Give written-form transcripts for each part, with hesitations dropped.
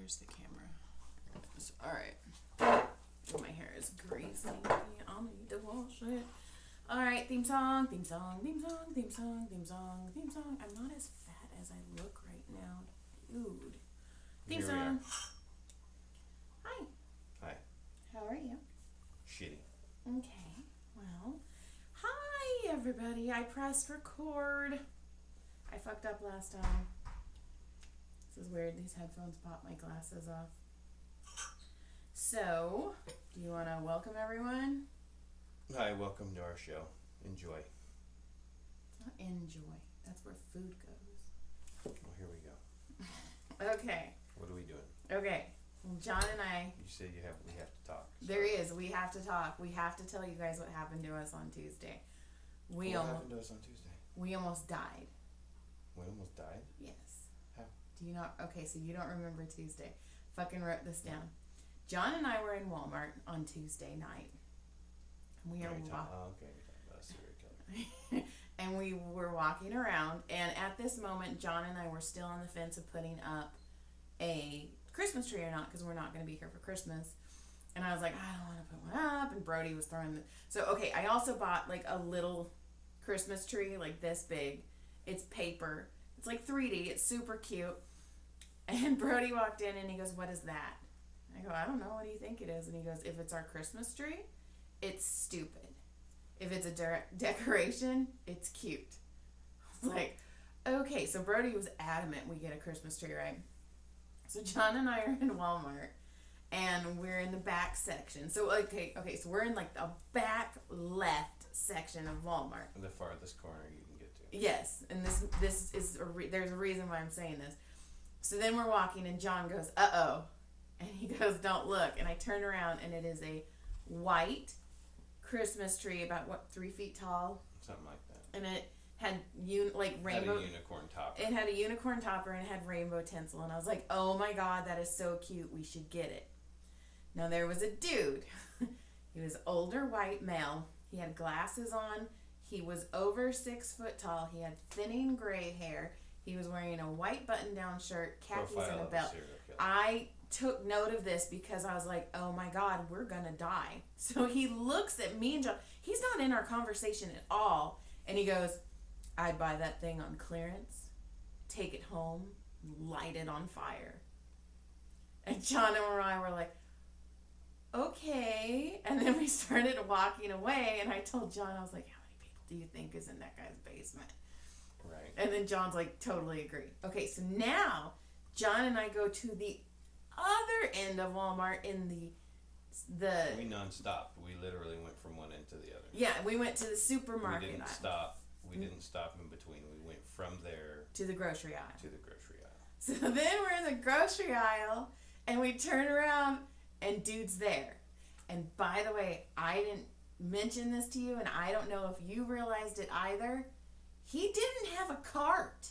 Where's the camera? Alright. My hair is greasy. I'll need to wash it. Alright, theme song, theme song, theme song, theme song, theme song, theme song. I'm not as fat as I look right now. Dude. Theme Here song. Hi. Hi. How are you? Shitty. Okay. Well, hi everybody. I pressed record. I fucked up last time. This is weird. These headphones pop my glasses off. So, do you want to welcome everyone? Hi, welcome to our show. Enjoy. It's not enjoy. That's where food goes. Well, here we go. Okay. What are we doing? Okay. Well, John and I. You said we have to talk. There is. We have to talk. We have to tell you guys what happened to us on Tuesday. What happened to us on Tuesday? We almost died. We almost died? Yes. How? Do you not? Okay, so you don't remember Tuesday. Fucking wrote this down. John and I were in Walmart on Tuesday night. We are okay, we're talking about a serial killer. and we were walking around, and at this moment, John and I were still on the fence of putting up a Christmas tree or not, because we're not going to be here for Christmas. And I was like, I don't want to put one up, and Brody was throwing the... So, okay, I also bought, like, a little Christmas tree, like this big. It's paper. It's like 3D. It's super cute. And Brody walked in, and he goes, what is that? I go, I don't know. What do you think it is? And he goes, if it's our Christmas tree, it's stupid. If it's a decoration, it's cute. I was like, okay. So Brody was adamant we get a Christmas tree, right? So John and I are in Walmart, and we're in the back section. So, okay, so we're in, like, the back left section of Walmart. The farthest corner you can get to. Yes, and this is, there's a reason why I'm saying this. So then we're walking, and John goes, uh-oh. And he goes, don't look. And I turn around, and it is a white Christmas tree, about, 3 feet tall? Something like that. And it had, rainbow... Had a unicorn topper. It had a unicorn topper, and it had rainbow tinsel. And I was like, oh, my God, that is so cute. We should get it. Now, there was a dude. He was older, white male. He had glasses on. He was over 6 foot tall. He had thinning gray hair. He was wearing a white button-down shirt, khakis, Profile and a of belt. serial killer. I took note of this because I was like, oh my God, we're gonna die. So he looks at me and John. He's not in our conversation at all. And he goes, I'd buy that thing on clearance, take it home, light it on fire. And John and I were like, okay. And then we started walking away, and I told John, I was like, how many people do you think is in that guy's basement? Right. And then John's like, totally agree. Okay, so now John and I go to the other end of Walmart in the We non-stopped. We literally went from one end to the other. yeah, we went to the supermarket We didn't aisle. stop. We didn't stop in between. We went from there To the grocery aisle. to the grocery aisle. So then we're in the grocery aisle, and we turn around, and dude's there. And by the way, I didn't mention this to you, and I don't know if you realized it either. He didn't have a cart,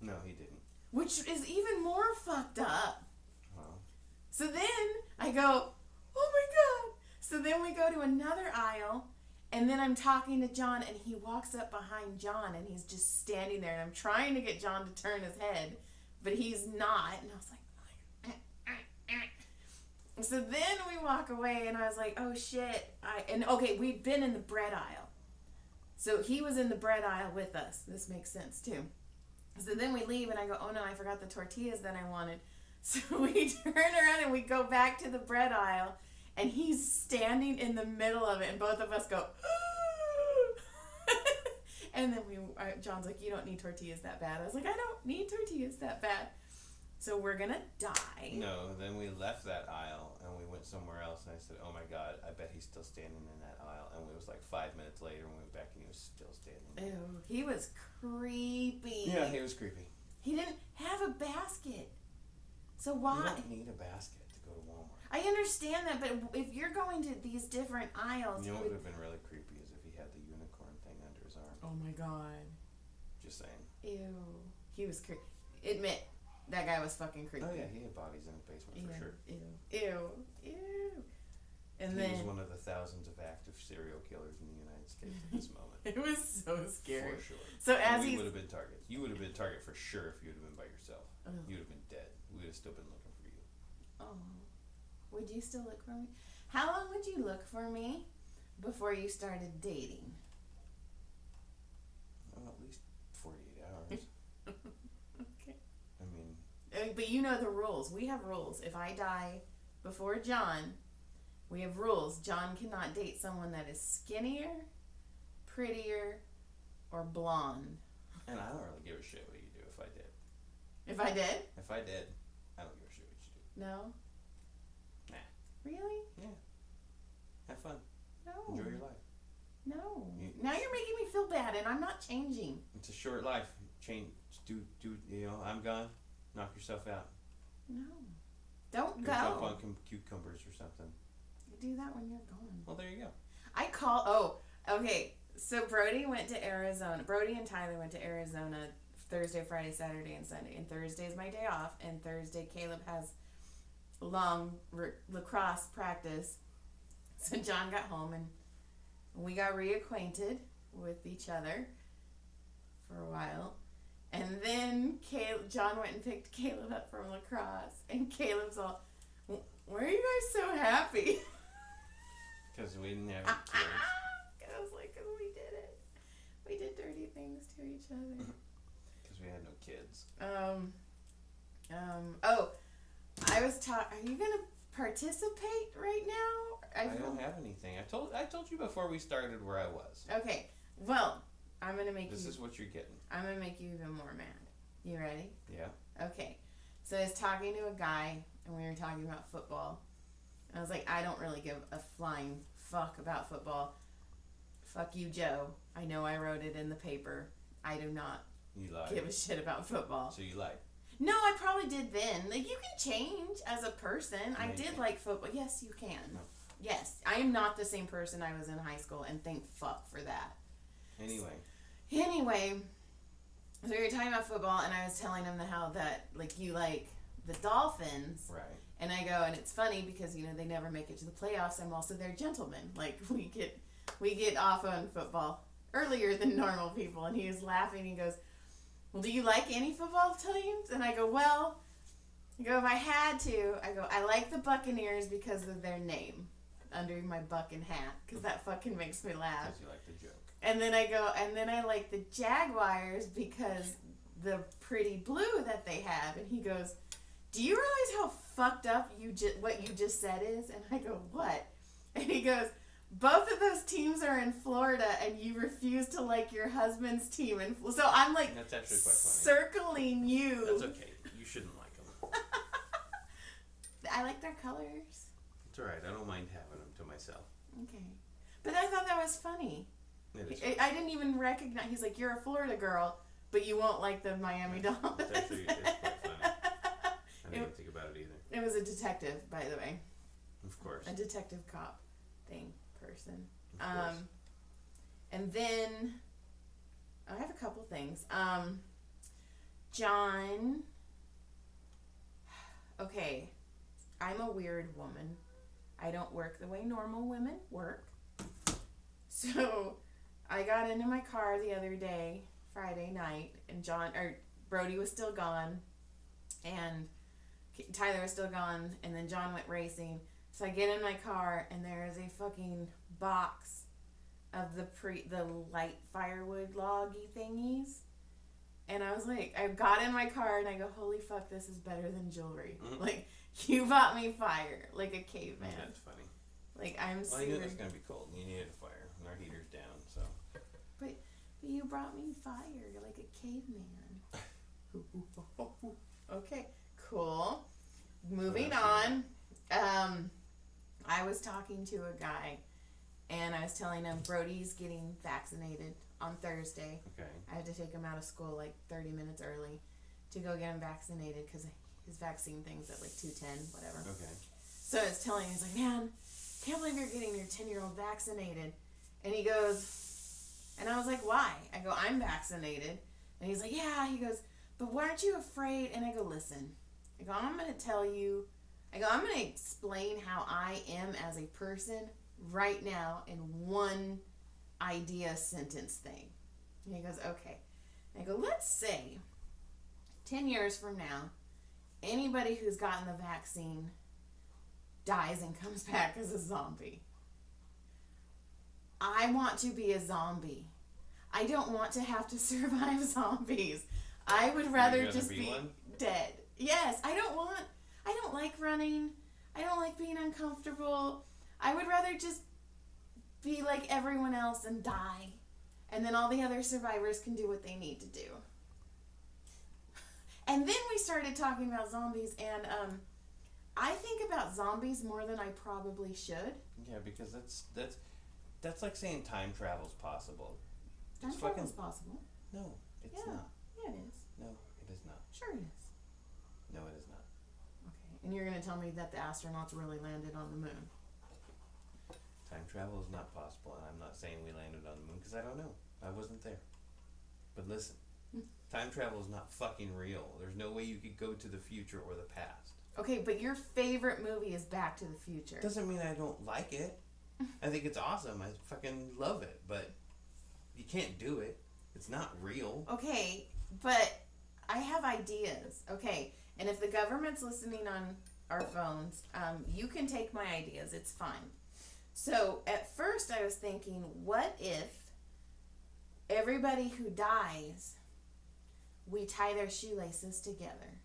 No, he didn't. which is even more fucked up. Well, So then I go, oh my God. So then we go to another aisle, and then I'm talking to John, and he walks up behind John, and he's just standing there, and I'm trying to get John to turn his head, but he's not. And I was like, so then we walk away, and I was like, oh shit. Okay, we'd been in the bread aisle. So he was in the bread aisle with us. This makes sense too. So then we leave, and I go, oh no, I forgot the tortillas that I wanted. So we turn around and we go back to the bread aisle, and he's standing in the middle of it, and both of us go, and then John's like, you don't need tortillas that bad. I was like, I don't need tortillas that bad. So we're gonna die. no, then we left that aisle and we went somewhere else, and I said, oh my God, I bet he's still standing in that aisle. And it was like 5 minutes later, and we went back, and he was still standing there. Ew, he was creepy. Yeah, he was creepy. He didn't have a basket. So You why? don't need a basket to go to Walmart. I understand that, but if you're going to these different aisles, You know what would have been really creepy is if he had the unicorn thing under his arm. oh my God. Just saying. Ew. He was creepy. Admit, that guy was fucking creepy. Oh yeah, he had bodies in his basement for sure. Ew. And He then was one of the thousands of active serial killers in the United States at this moment. it was so scary. For sure. So as we he's would have been targets. You would have been target for sure if you would have been by yourself. Oh. You'd have been dead. We would have still been looking for you. Oh. Would you still look for me? How long would you look for me before you started dating? Well, at least 48 hours. Okay. I mean, But you know the rules. We have rules. If I die before John, we have rules. John cannot date someone that is skinnier, prettier, or blonde. and I don't really give a shit what you do if I did. If I did? If I did, I don't give a shit what you do. No. Nah. Really? Have fun. No. Enjoy your life. No. Now you're making me feel bad, and I'm not changing. It's a short life. Change. Do. You know, I'm gone. Knock yourself out. No. Don't Go jump go. on cucumbers or something. You do that when you're gone. Well, there you go. Okay. So Brody went to Arizona. Brody and Tyler went to Arizona Thursday, Friday, Saturday, and Sunday. And Thursday is my day off. And Thursday, Caleb has long lacrosse practice. So John got home and we got reacquainted with each other for a while. And then John went and picked Caleb up from lacrosse. And Caleb's all, why are you guys so happy? Because we didn't have kids. I was like, because we did it. We did dirty things to each other. Because we had no kids. I was are you going to participate right now? I don't have anything. I told you before we started where I was. Okay, well, I'm going to make This you... is what you're getting. I'm going to make you even more mad. You ready? Yeah. Okay. So I was talking to a guy, and we were talking about football. And I was like, I don't really give a flying fuck about football. Fuck you, Joe. I know I wrote it in the paper. I do not You lied. give a shit about football. So you lied. No, I probably did then. Like, you can change as a person. I you did can't. like football. Yes, you can. No. Yes. I am not the same person I was in high school, and thank fuck for that. Anyway, so we were talking about football, and I was telling him how that, like, you like the Dolphins. Right. And I go, and it's funny because, you know, they never make it to the playoffs. I'm also their gentleman. Like, we get off on football earlier than normal people. And he was laughing. He goes, well, do you like any football teams? And I go, well, if I had to, I like the Buccaneers because of their name under my bucking hat. Because that fucking makes me laugh. Because you like the joke. And then I like the Jaguars because the pretty blue that they have. And he goes, do you realize how fucked up what you just said is? And I go, what? And he goes, both of those teams are in Florida, and you refuse to like your husband's team. And so I'm like, that's actually quite funny. Circling you. That's okay. You shouldn't like them. I like their colors. It's alright. I don't mind having them to myself. Okay. But I thought that was funny. It is funny. I didn't even recognize. He's like, you're a Florida girl, but you won't like the Miami Dolphins. It's quite funny. I didn't think about it either. It was a detective, by the way. Of course. A detective cop thing person. Of course. And then I have a couple things. John. Okay, I'm a weird woman. I don't work the way normal women work. So I got into my car the other day, Friday night, and Brody was still gone, and Tyler was still gone, and then John went racing. So I get in my car, and there is a fucking box of the light firewood loggy thingies. And I was like, I got in my car, and I go, holy fuck, this is better than jewelry. Mm-hmm. Like, you bought me fire, like a caveman. That's funny. Like, I'm Well, super... I knew it was going to be cold, and you needed a fire, and our heater's down, so... But you brought me fire, like a caveman. Okay, cool. Moving on. I was talking to a guy, and I was telling him Brody's getting vaccinated on Thursday. Okay. I had to take him out of school like 30 minutes early to go get him vaccinated because his vaccine thing's at like 2:10, whatever. Okay. So I was telling him, he's like, man, can't believe you're getting your 10-year-old vaccinated. And he goes, and I was like, why? I go, I'm vaccinated. And he's like, yeah. He goes, but weren't you afraid? And I go, listen. I go, I'm going to tell you. I go, I'm going to explain how I am as a person right now in one idea sentence thing. And he goes, okay. And I go, let's say 10 years from now, anybody who's gotten the vaccine dies and comes back as a zombie. I want to be a zombie. I don't want to have to survive zombies. I would rather just be dead. Yes, I don't like running. I don't like being uncomfortable. I would rather just be like everyone else and die. And then all the other survivors can do what they need to do. And then we started talking about zombies, and I think about zombies more than I probably should. Yeah, because that's like saying time travel's possible. Time travel's possible. No, it's not. Yeah, it is. No, it is not. Sure it is. No, it is not. Okay, and you're going to tell me that the astronauts really landed on the moon. Time travel is not possible, and I'm not saying we landed on the moon because I don't know. I wasn't there. But listen, time travel is not fucking real. There's no way you could go to the future or the past. Okay, but your favorite movie is Back to the Future. Doesn't mean I don't like it. I think it's awesome. I fucking love it, but you can't do it. It's not real. Okay, but I have ideas. Okay, and if the government's listening on our phones, you can take my ideas. It's fine. So at first I was thinking, what if everybody who dies, we tie their shoelaces together?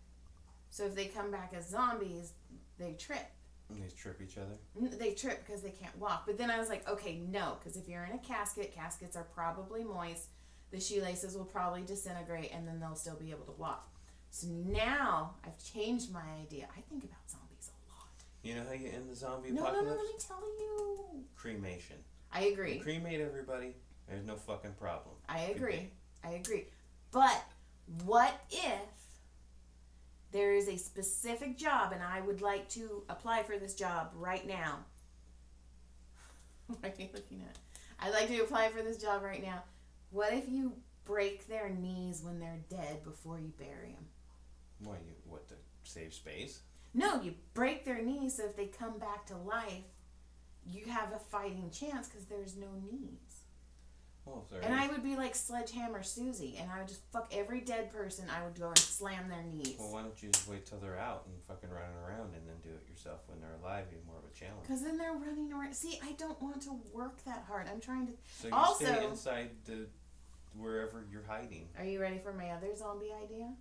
So if they come back as zombies, they trip. And they trip each other? They trip because they can't walk. But then I was like, okay, no, because if you're in a casket, caskets are probably moist. The shoelaces will probably disintegrate, and then they'll still be able to walk. So now I've changed my idea. I think about zombies a lot. You know how you end the zombie No, apocalypse? let me tell you. Cremation. I agree. You cremate everybody, there's no fucking problem. I agree. But what if there is a specific job and I would like to apply for this job right now? What are you looking at? I'd like to apply for this job right now. What if you break their knees when they're dead before you bury them? What, to save space? No, you break their knees so if they come back to life, you have a fighting chance because there's no knees. Well, if and I would be like Sledgehammer Susie, and I would just fuck every dead person. I would go and slam their knees. Well, why don't you just wait till they're out and fucking running around and then do it yourself when they're alive? Even more of a challenge. Because then they're running around. See, I don't want to work that hard. I'm trying to. So you also, stay inside wherever you're hiding. Are you ready for my other zombie idea?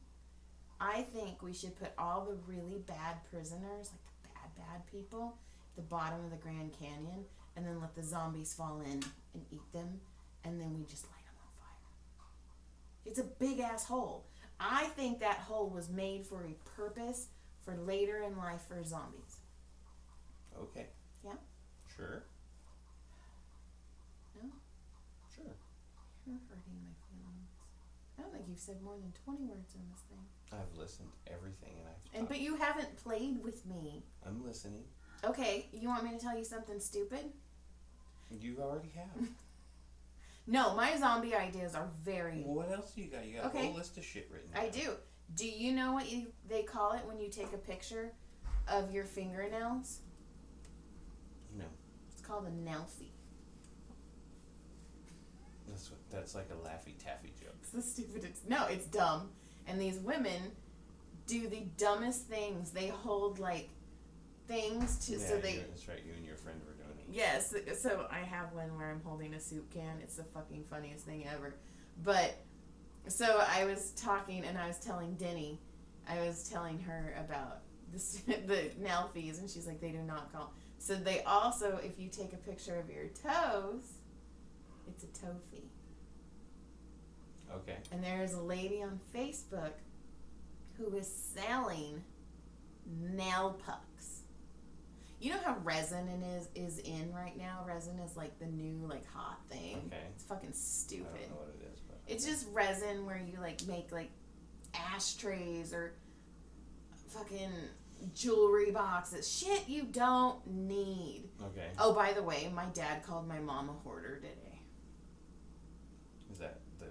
I think we should put all the really bad prisoners, like the bad people, at the bottom of the Grand Canyon, and then let the zombies fall in and eat them, and then we just light them on fire. It's a big ass hole. I think that hole was made for a purpose for later in life for zombies. Okay. Yeah? Sure. No? Sure. You're hurting my feelings. I don't think you've said more than 20 words on this thing. I've listened to everything and But you haven't played with me. I'm listening. Okay, you want me to tell you something stupid? You already have. No, my zombie ideas are very... Well, what else do you got? You got a whole list of shit written down. I do. Do you know what they call it when you take a picture of your fingernails? No. It's called a Nelfie. That's like a Laffy Taffy joke. It's the stupidest. No, it's dumb. And these women do the dumbest things. They hold like things to Yeah, so they. that's right. You and your friend were doing it. Yes. So I have one where I'm holding a soup can. It's the fucking funniest thing ever. But so I was talking and I was telling Denny, I was telling her about the Nelfies, and she's like, they do not call. So they also, if you take a picture of your toes, it's a toefy. Okay. And there is a lady on Facebook who is selling nail pucks. You know how resin is in right now? Resin is like the new like hot thing. Okay. It's fucking stupid. I don't know what it is, but it's just resin where you like make like ashtrays or fucking jewelry boxes. Shit you don't need. okay. Oh, by the way, my dad called my mom a hoarder today. Is that the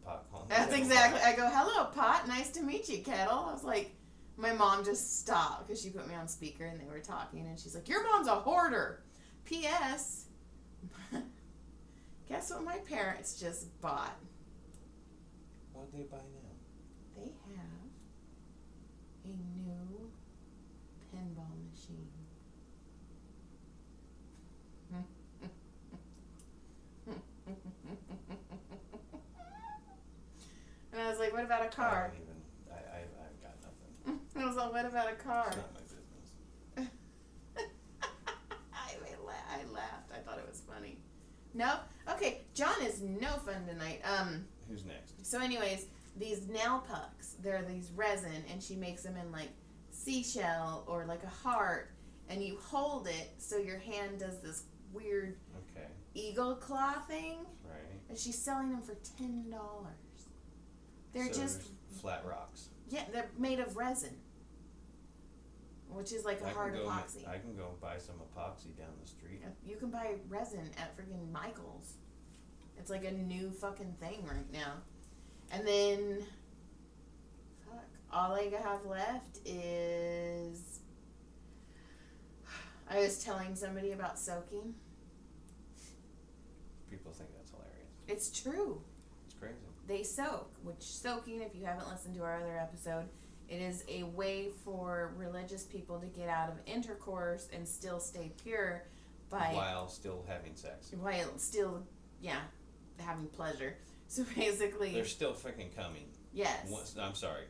pot calling? That's exactly. I go, hello, Pot. Nice to meet you, Kettle. I was like, my mom just stopped because she put me on speaker and they were talking, and she's like, your mom's a hoarder. P.S. Guess what my parents just bought? What'd they buy now? They have a new pinball machine. what about a car? I've got nothing. I was like, what about a car? It's not my business. I laughed. I thought it was funny. No? Okay, John is no fun tonight. Who's next? So anyways, these nail pucks, they're these resin, and she makes them in like seashell or like a heart, and you hold it so your hand does this weird Okay. eagle claw thing, Right. and she's selling them for $10. They're So just, there's flat rocks. yeah, they're made of resin, which is like a hard epoxy. I can go buy some epoxy down the street. You can buy resin at freaking Michael's. It's like a new fucking thing right now. And then, fuck, all I have left is, I was telling somebody about soaking. People think that's hilarious. It's true. It's crazy. They soak, which soaking, if you haven't listened to our other episode, it is a way for religious people to get out of intercourse and still stay pure while still having sex. While still, yeah, having pleasure. So basically, They're still freaking coming. Yes. I'm sorry.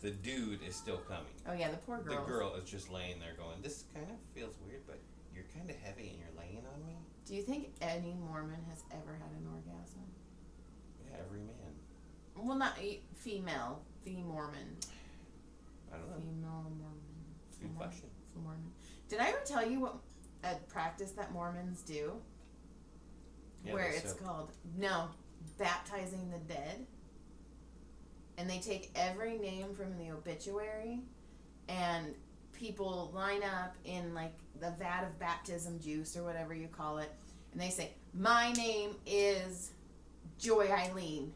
The dude is still coming. Oh yeah, the poor girl. The girl is just laying there going, this kind of feels weird, but you're kind of heavy and you're laying on me. Do you think any Mormon has ever had an orgasm? Yeah, every man. Well, not female. Mormon. I don't know. Female Mormon. Good question. Mormon. Did I ever tell you what a practice that Mormons do? Yeah, where it's called baptizing the dead, and they take every name from the obituary, and people line up in like the vat of baptism juice or whatever you call it, and they say, my name is Joy Eileen,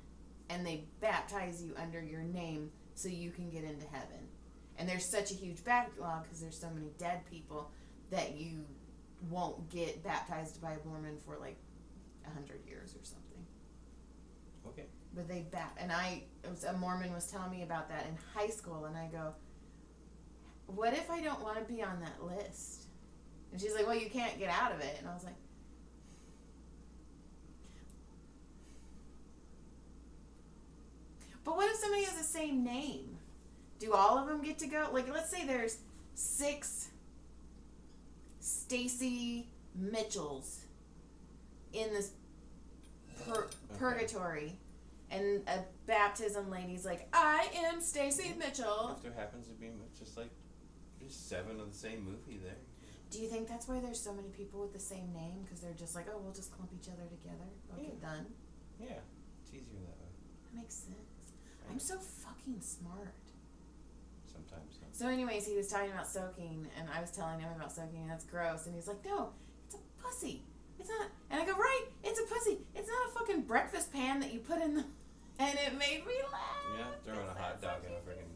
and they baptize you under your name so you can get into heaven. And there's such a huge backlog because there's so many dead people that you won't get baptized by a Mormon for like 100 years or something. Okay. But they a Mormon was telling me about that in high school, and I go, what if I don't want to be on that list? And she's like, well, you can't get out of it. And I was like, but what if somebody has the same name? Do all of them get to go? Like, let's say there's 6 Stacy Mitchells in this purgatory, and a baptism lady's like, I am Stacy Mitchell. If there happens to be just like there's 7 of the same movie there. Do you think that's why there's so many people with the same name? Because they're just like, oh, we'll just clump each other together. Okay, done. Yeah, it's easier that way. That makes sense. I'm so fucking smart. Sometimes. So anyways, he was talking about soaking, and I was telling him about soaking, and that's gross. And he's like, no, it's a pussy. It's not. And I go, right, it's a pussy. It's not a fucking breakfast pan that you put in the... And it made me laugh. Yeah, throwing a hot dog in a freaking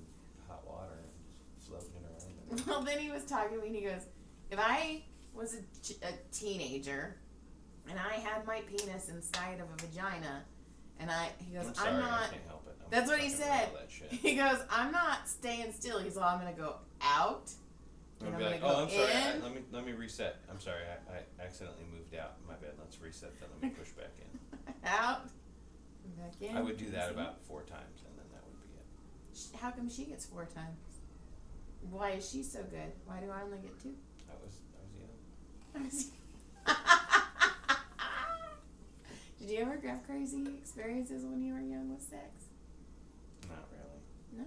hot water and just floating it around. Well, then he was talking to me, and he goes, if I was a teenager, and I had my penis inside of a vagina, and he goes, I'm sorry, I'm not... I can't help it. That's what he said. That He goes, I'm not staying still. He's like, I'm going to go out. I'm going to go go I'm sorry. in. Let me reset. I'm sorry. I accidentally moved out. My bad. Let's reset that. Let me push back in. Out. Back in. I would do that about 4 times, and then that would be it. How come she gets 4 times? Why is she so good? Why do I only get 2? I was young. I was... Did you ever have crazy experiences when you were young with sex? Not really. No.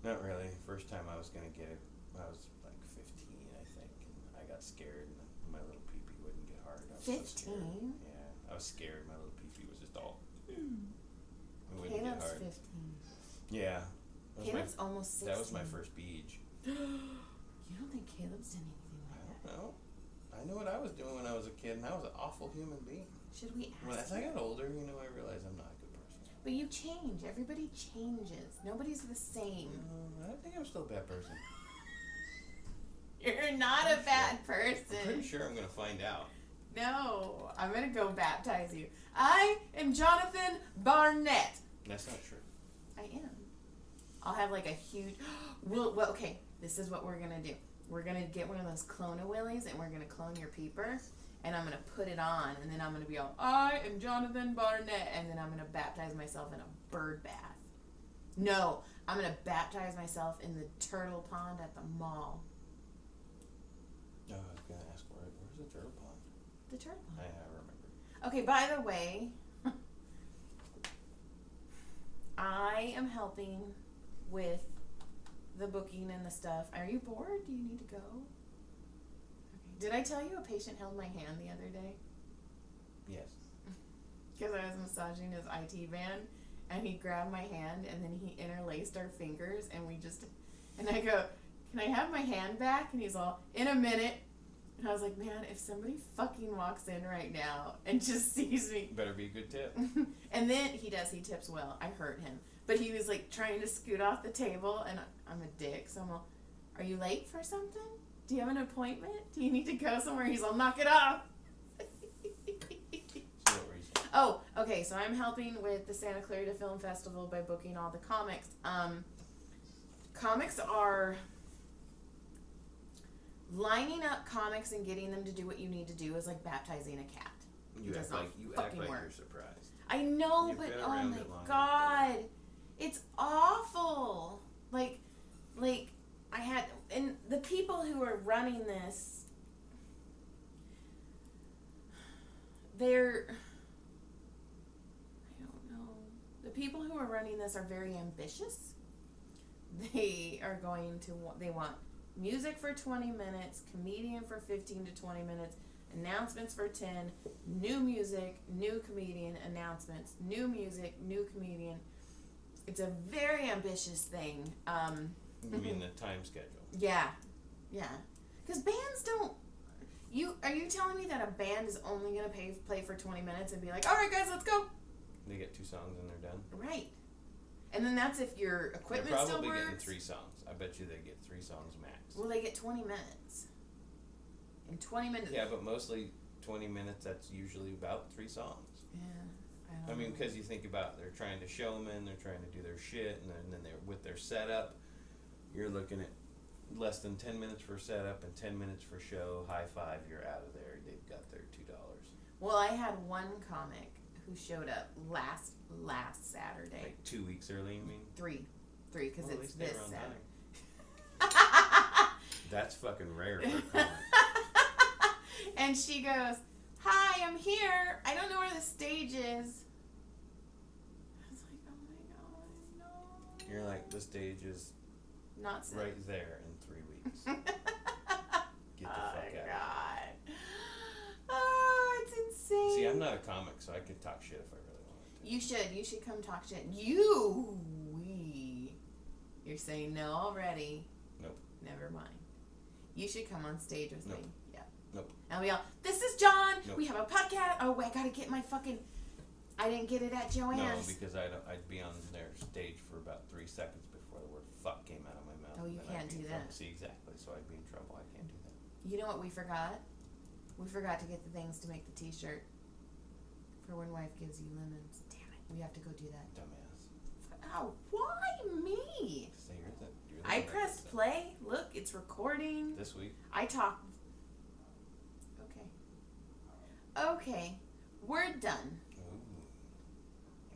Not really. First time I was gonna get it, I was like 15, I think, and I got scared, and my little pee-pee wouldn't get hard. I was 15? Yeah, I was scared. My little pee-pee was just all. It wouldn't Caleb's get hard. 15. Yeah. Caleb's almost 16. That was my first beach. You don't think Caleb's done anything like that? No. I knew what I was doing when I was a kid, and I was an awful human being. Should we ask As I got older, I realized I'm not a good person. But you change. Everybody changes. Nobody's the same. I think I'm still a bad person. You're not a bad person. I'm pretty sure I'm going to find out. No. I'm going to go baptize you. I am Jonathan Barnett. That's not true. I am. I'll have like a huge... Well, okay. This is what we're going to do. We're going to get one of those Clone-A-Willies, and we're going to clone your peeper. And I'm going to put it on, and then I'm going to be all, I am Jonathan Barnett, and then I'm going to baptize myself in a bird bath. No, I'm going to baptize myself in the turtle pond at the mall. Oh, I was going to ask, where's the turtle pond? The turtle pond. I remember. Okay, by the way, I am helping with the booking and the stuff. Are you bored? Do you need to go? Okay. Did I tell you a patient held my hand the other day? Yes. Because I was massaging his IT band, and he grabbed my hand, and then he interlaced our fingers, and and I go, can I have my hand back? And he's all, in a minute. And I was like, man, if somebody fucking walks in right now and just sees me. Better be a good tip. And then he tips well. I hurt him. But he was like trying to scoot off the table, and I'm a dick, so I'm all, are you late for something? Do you have an appointment? Do you need to go somewhere? He's all, knock it off. So what were you saying? Oh, okay, so I'm helping with the Santa Clarita Film Festival by booking all the comics. Comics are lining up comics and getting them to do what you need to do is like baptizing a cat. You It act does not like fucking you're work. surprised. I know, You've but been oh around my it long enough. god, it's awful. Like I had, and the people who are running this, I don't know. The people who are running this are very ambitious. They are they want music for 20 minutes, comedian for 15 to 20 minutes, announcements for 10, new music, new comedian, announcements, new music, new comedian. It's a very ambitious thing. You mean the time schedule? Yeah. Because bands don't. Are you telling me that a band is only going to play for 20 minutes and be like, all right, guys, let's go? They get 2 songs and they're done. Right. And then that's if your equipment They're still probably works. getting 3 songs. I bet you they get 3 songs max. Well, they get 20 minutes. In 20 minutes. Yeah, but mostly 20 minutes, that's usually about 3 songs. Yeah. I mean, because you think about they're trying to showman, they're trying to do their shit, and then they're with their setup. You're looking at less than 10 minutes for setup and 10 minutes for show. High five, you're out of there. They've got their $2. Well, I had one comic who showed up last Saturday. Like 2 weeks early, you mean? 3, because Well, at it's least they this were on Saturday. time. That's fucking rare for a comic. And she goes, hi, I'm here. I don't know where the stage is. I was like, oh my god, no. You're like, the stage is Not sick. right there in 3 weeks. Get the fuck Oh out. my god. Oh, it's insane. See, I'm not a comic, so I could talk shit if I really wanted to. You should come talk shit. You're saying no already. Nope. Never mind. You should come on stage with Nope. me. Yeah. Nope. And we all, this is John. Nope. We have a podcast. Oh, I gotta get my fucking. I didn't get it at No, Joanne's. because I'd be on their stage for about 3 seconds before the word fuck came out of my mouth. Oh, you and then I'd can't be in do trouble. that. See, exactly. So I'd be in trouble. I can't do that. You know what we forgot? We forgot to get the things to make the t-shirt for when wife gives you lemons. Damn it. We have to go do that. Dumbass. Oh, why me? So you're the I one that pressed gets play. Look, it's recording. it. This week. I talk. Okay. We're done. Ooh.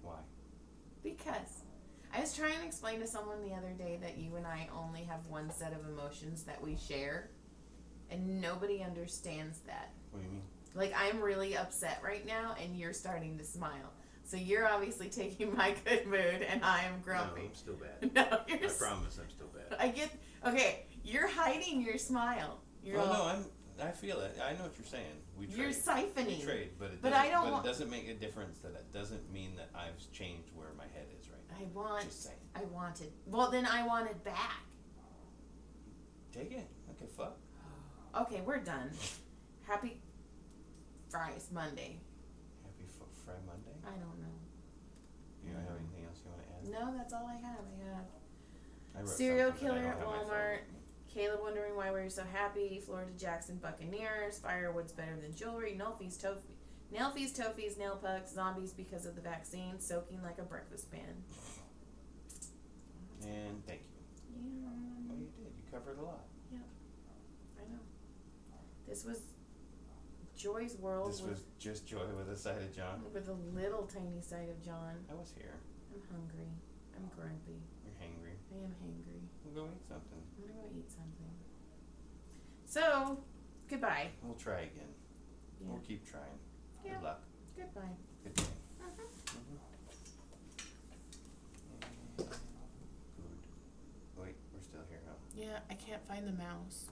Why? Because I was trying to explain to someone the other day that you and I only have one set of emotions that we share. And nobody understands that. What do you mean? Like, I'm really upset right now, and you're starting to smile. So you're obviously taking my good mood, and I am grumpy. No, I'm still bad. No, you're. I promise I'm still bad. I get. Okay, you're hiding your smile. You're Oh, all, no, I feel it. I know what you're saying. We trade. You're siphoning. We trade, but it But doesn't, I don't want- it doesn't make a difference. That it doesn't mean that I've changed where my head is right now. I want. Just saying. I wanted. Well, then I wanted back. Take it. Okay, fuck. Okay, we're done. Happy Fries Monday. Happy Fry Monday. I don't know. You don't have anything else you want to add? No, that's all I have. I wrote Serial something, but I killer don't at have my phone Walmart. with me. Caleb wondering why we're so happy. Florida Jackson Buccaneers. Firewood's better than jewelry. Nailfeast Tofies, nail pucks, zombies because of the vaccine, soaking like a breakfast pan. And thank you. Yeah. Well, you did. You covered a lot. I know. This was Joy's World This was just Joy with a side of John. with a little tiny side of John. I was here. I'm hungry. I'm grumpy. You're hangry. I am hangry. We'll go eat something. I'm gonna go eat something. So, goodbye. We'll try again. Yeah. We'll keep trying. Yeah. Good luck. Goodbye. Good day. Mhm. Good. Wait, we're still here, huh? Yeah, I can't find the mouse.